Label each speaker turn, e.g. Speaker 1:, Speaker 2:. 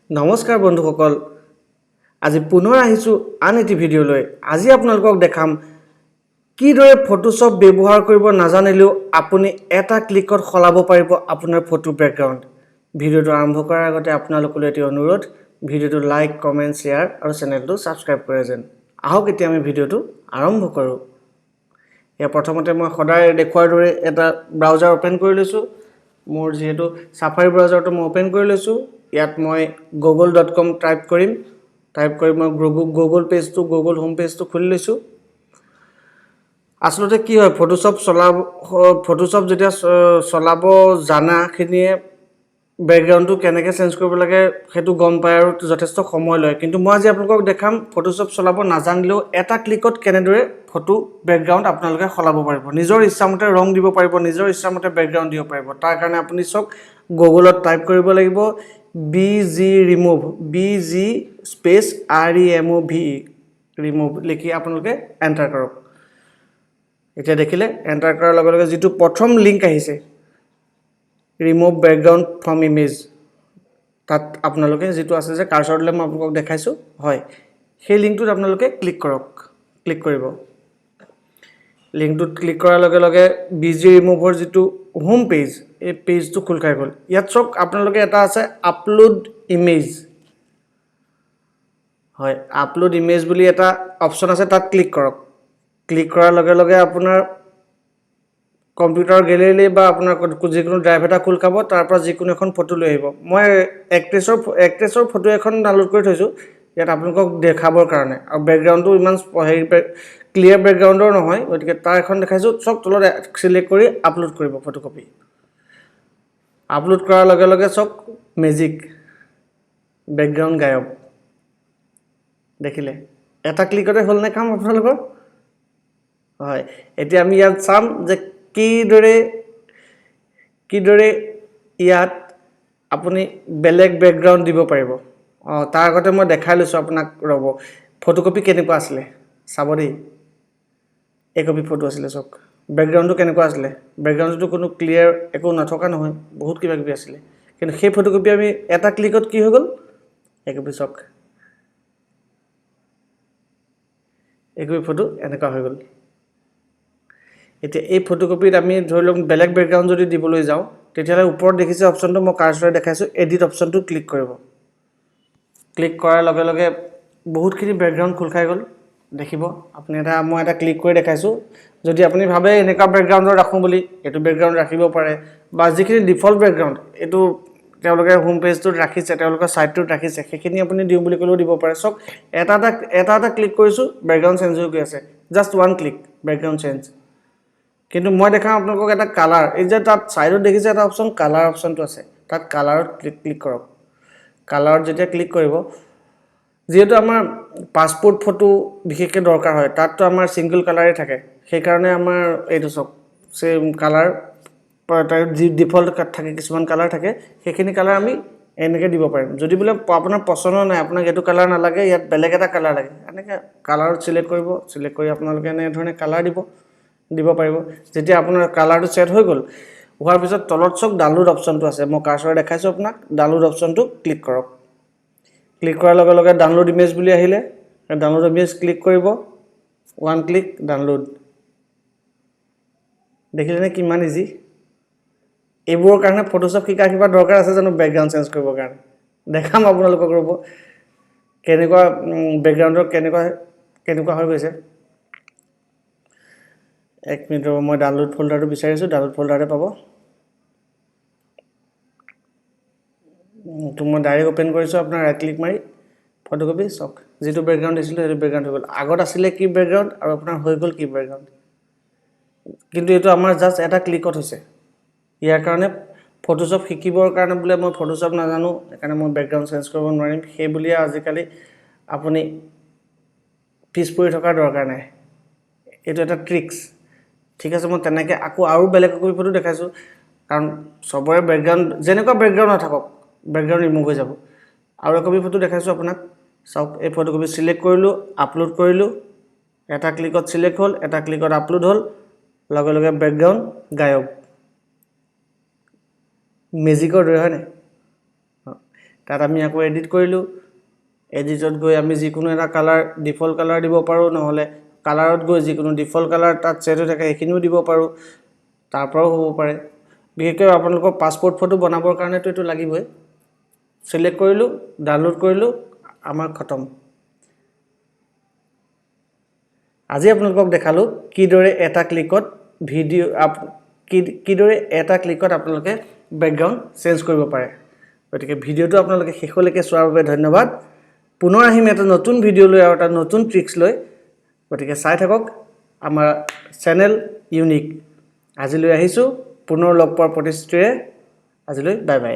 Speaker 1: নমস্কাৰ বন্ধুসকল আজি পুনৰ আহিছো আন এটি ভিডিঅ' লৈ আজি আপোনালোকক দেখাম কিদৰে ফটোশ্বপ ব্যৱহাৰ কৰিব নাজানিলেও আপুনি এটা ক্লিকত খলাব পাৰিব আপোনাৰ ফটো বেকগ্ৰাউণ্ড ভিডিঅ'টো আৰম্ভ কৰাৰ আগতে আপোনালোকলৈ এটি অনুৰোধ ভিডিঅ'টো লাইক কমেন্ট শেয়াৰ আৰু চেনেলটো সাবস্ক্ৰাইব কৰে যেন আহক এতিয়া আমি ভিডিঅ'টো আৰম্ভ কৰো या প্ৰথমতে মই সদায় দেখুৱাৰ দৰে এটা ব্ৰাউজাৰ ওপেন কৰি লৈছো মোৰ যেহেতু সাফাৰি ব্ৰাউজাৰটো মই ওপেন কৰি লৈছো ইয়াত মই google.com টাইপ কৰিম মই গুগল পেজটো গুগল হোম পেজটো খুলি লৈছো আসলতে কি হয় ফটোশ্বপ যেতিয়া চলাব জানাখিনিয়ে ব্যাকগ্ৰাউণ্ডটো কেনেকৈ চেঞ্জ কৰিব লাগে হেতু গম পায় আৰু যথেষ্ট সময় লয় কিন্তু মই আজি আপোনালোকক দেখাম ফটোশ্বপ চলাব নাজানিলেও এটা ক্লিকত কেনেদৰে ফটো ব্যাকগ্ৰাউণ্ড আপোনালোকে খলাব পাৰিব নিজৰ ইচ্ছামতে ৰং দিব পাৰিব নিজৰ ইচ্ছামতে ব্যাকগ্ৰাউণ্ড দিব পাৰিব তাৰ কাৰণে আপুনি সক গুগলত টাইপ কৰিব লাগিব bg remove bg space remove remove লিখি আপোনালোকে এন্টাৰ কৰক এতিয়া দেখিলে এন্টাৰ কৰাৰ লগে লগে যেটো প্ৰথম লিংক আহিছে remove background from image তাত আপোনালোকে যেটো আছে যে কাৰ্সৰলৈ মই আপোনালোকক দেখাইছো হয় সেই লিংকটোত আপোনালোকে ক্লিক কৰক ক্লিক কৰিব লিংকটোত ক্লিক কৰাৰ লগে লগে bg removeৰ যেটো হোম পেজ এই পেজটো খুল খাই গল ইয়াত সক আপোনালোকে এটা আছে আপলোড ইমেজ হয় আপলোড ইমেজ বুলি এটা অপচন আছে তাত ক্লিক কৰক ক্লিক কৰাৰ লগে লগে আপোনাৰ কম্পিউটাৰ গ্যালাৰী বা আপোনাৰ যিকোনো ড্ৰাইভ এটা খুল খাব তাৰ পৰা যিকোনো এখন ফটো লৈ আহিব মই এক্ট্ৰেছৰ ফটো এখন ডাউনলোড কৰি থৈছো ইয়াত আপোনালোকক দেখাবৰ কাৰণে আৰু ব্যাকগ্ৰাউণ্ডটো ইমান ক্লিয়াৰ ব্যাকগ্ৰাউণ্ডৰ নহয় গতিকে তাৰ এখন দেখাইছো সব তলত সিলেক্ট কৰি আপলোড কৰিব ফটোকপি আপলোড কৰাৰ লগে লগে সব ম্যাজিক ব্যাকগ্ৰাউণ্ড গায়ব দেখিলে এটা ক্লিকতে হল না কাম আপোনালোকৰ হয় এতিয়া আমি ইয়াত চাম যে কিদৰে ইয়াত আপুনি বেলেগ ব্যাকগ্ৰাউণ্ড দিব পাৰিব তাৰ আগতে মই দেখাই লৈছো আপোনাক ৰব ফটোকপি কেনেকুৱা আছিল চাব দেই এই কপি ফটো আছিল সক ব্যাকগ্ৰাউণ্ডটো কেনেকুৱা আছিল ব্যাকগ্ৰাউণ্ডটো কোনো ক্লিয়াৰ একো নথকা নহয় বহুত কিবা কিবি আছিল কিন্তু সেই ফটোকপি আমি এটা ক্লিকত কি হৈ গল এই কপি সক এই কপি ফটো এনেকুৱা হৈ গল এতিয়া এই ফটোকপিত আমি ধৰিলম বেলেগ ব্যাকগ্ৰাউণ্ড যদি দিবলৈ যাও তেতিয়ালে ওপৰত দেখিছে অপচনটো মই কাৰ্সৰে দেখাইছো এডিট অপচনটো ক্লিক কৰিব ক্লিক কৰাৰ লগে লগে বহুতখিনি ব্যাকগ্ৰাউণ্ড খুল খাই গল দেখিব আপুনি মই এটা ক্লিক কৰি দেখাইছো যদি আপুনি ভাবে এনেকা ব্যাকগ্ৰাউণ্ডৰ ৰাখো বুলি এটো ব্যাকগ্ৰাউণ্ড ৰাখিব পাৰে বা যিখিনি ডিফল্ট ব্যাকগ্ৰাউণ্ড এটো তেওঁলোকে হোম পেজটোত ৰাখিছে তেওঁলোকৰ সাইটটোত ৰাখিছে সেইখিনি আপুনি দিও বুলি কলেও দিব পাৰে সক এটা ক্লিক কৰিছো ব্যাকগ্ৰাউণ্ড চেঞ্জ হৈ গৈ আছে জাস্ট ওয়ান ক্লিক ব্যাকগ্ৰাউণ্ড চেঞ্জ কিন্তু মই দেখাম আপোনালোকক এটা কালাৰ এই যে তাত সাইডত দেখিছে এটা অপচন কালাৰ অপচনটো আছে তাত কালাৰত ক্লিক কৰক কালাৰত যেতিয়া ক্লিক কৰিব যেহেতু আমাৰ পাসপোৰ্ট ফটো বিশেষকৈ দৰকাৰ হয় তাতটো আমাৰ সিঙ্গল কালাৰে থাকে সেই কাৰণে আমাৰ এইটো সক সেম কালাৰ তাৰ ডিফল্ট থাকে কিছুমান কালাৰ থাকে সেইখিনি কালাৰ আমি এনেকৈ দিব পাৰিম যদি বলে আপোনাৰ পছন্দ নাই আপোনাক এটো কালাৰ নালাগে ইয়াত বেলেগ এটা কালাৰ লাগে এনেকৈ কালাৰত সিলেক্ট কৰি আপোনালোকে এনে ধৰণে কালাৰ দিব পাৰিব যেতিয়া আপোনাৰ কালাৰটো সেট হৈ গল হোৱাৰ পিছত তলত সক ডাউনলোড অপচনটো আছে মই কাৰ্সৰে দেখাইছো আপোনাক ডাউনলোড অপচনটো ক্লিক কৰক ক্লিক কৰাৰ লগে লগে ডাউনলোড ইমেজ বুলি আহিলে ডাউনলোড ইমেজ ক্লিক কৰিব ওয়ান ক্লিক ডাউনলোড দেখিলে নে কিমান ইজি এইবোৰৰ কাৰণে ফটোশ্বপ কিবা দৰকাৰ আছে জানো ব্যাকগ্ৰাউণ্ড চেঞ্জ কৰিবৰ কাৰণে দেখাম আপোনালোকক ৰব কেনেকুৱা ব্যাকগ্ৰাউণ্ডৰ কেনেকুৱা হৈ গৈছে এক মিনিট মই ডাউনলোড ফোল্ডাৰটো বিচাৰিছো ডাউনলোড ফোল্ডাৰতে পাব তো মই ডাইৰেক্ট ওপেন কৰিছো আপোনাৰ ৰাইট ক্লিক মাৰি ফটোকপি সক যেটো ব্যাকগ্ৰাউণ্ড দিছিল সেইটো ব্যাকগ্ৰাউণ্ড হৈ গল আগত আছিল কি ব্যাকগ্ৰাউণ্ড আৰু আপোনাৰ হৈ গল কি ব্যাকগ্ৰাউণ্ড কিন্তু এটো আমাৰ জাস্ট এটা ক্লিকত হৈছে ইয়াৰ কাৰণে ফটোশ্বপ শিকিবৰ কাৰণে বলে মই ফটোশ্বপ নাজানো সেইকাৰণে মই ব্যাকগ্ৰাউণ্ড চেঞ্জ কৰিব নোৱাৰিম সেই বুলিয়ে আজিকালি আপুনি পিছ পৰি থকা দৰকাৰ নাই এটো এটা ট্ৰিক্স ঠিক আছে মই তেনেকৈ আকৌ আৰু বেলেগ কপি ফটো দেখাইছো কাৰণ সবৰে ব্যাকগ্ৰাউণ্ড যেনেকুৱা ব্যাকগ্ৰাউণ্ড নাথাকক ব্যাকগ্ৰাউণ্ড ৰিমুভ হৈ যাব আৰু কপি ফটো দেখাইছো আপোনাক সক এই ফটোকপি সিলেক্ট কৰিলো আপলোড কৰিলো এটা ক্লিকত সিলেক্ট হল এটা ক্লিকত আপলোড হল লগে লগে ব্যাকগ্ৰাউণ্ড গায়ব ম্যাজিকৰ দৰে হয় না তাত আমি আকৌ এডিট কৰিলোঁ এডিটত গৈ আমি যিকোনো এটা কালাৰ ডিফল্ট কালাৰ দিব পাৰোঁ নহ'লে কালাৰত গৈ যিকোনো ডিফল্ট কালাৰ তাত ছেট হৈ থাকে সেইখিনিও দিব পাৰোঁ তাৰ পৰাও হ'ব পাৰে বিশেষকৈ আপোনালোকৰ পাছপোৰ্ট ফটো বনাবৰ কাৰণেতো এইটো লাগিবই সিলেক্ট কৰিলোঁ ডাউনলোড কৰিলোঁ আমাৰ খতম আজি আপোনালোকক দেখালোঁ কিদৰে এটা ক্লিকত ভিডিও কিদৰে এটা ক্লিকত আপোনালোকে বেকগ্ৰাউণ্ড চেঞ্জ কৰিব পাৰে গতিকে ভিডিওটো আপোনালোকে শেষলৈকে চোৱাৰ বাবে ধন্যবাদ পুনৰ আহিম এটা নতুন ভিডিও লৈ আৰু এটা নতুন ট্ৰিক্স লৈ গতিকে চাই থাকক আমাৰ চেনেল ইউনিক আজিলৈ আহিছোঁ পুনৰ লগ পোৱাৰ প্ৰতিশ্ৰুতিৰে আজিলৈ বাই বাই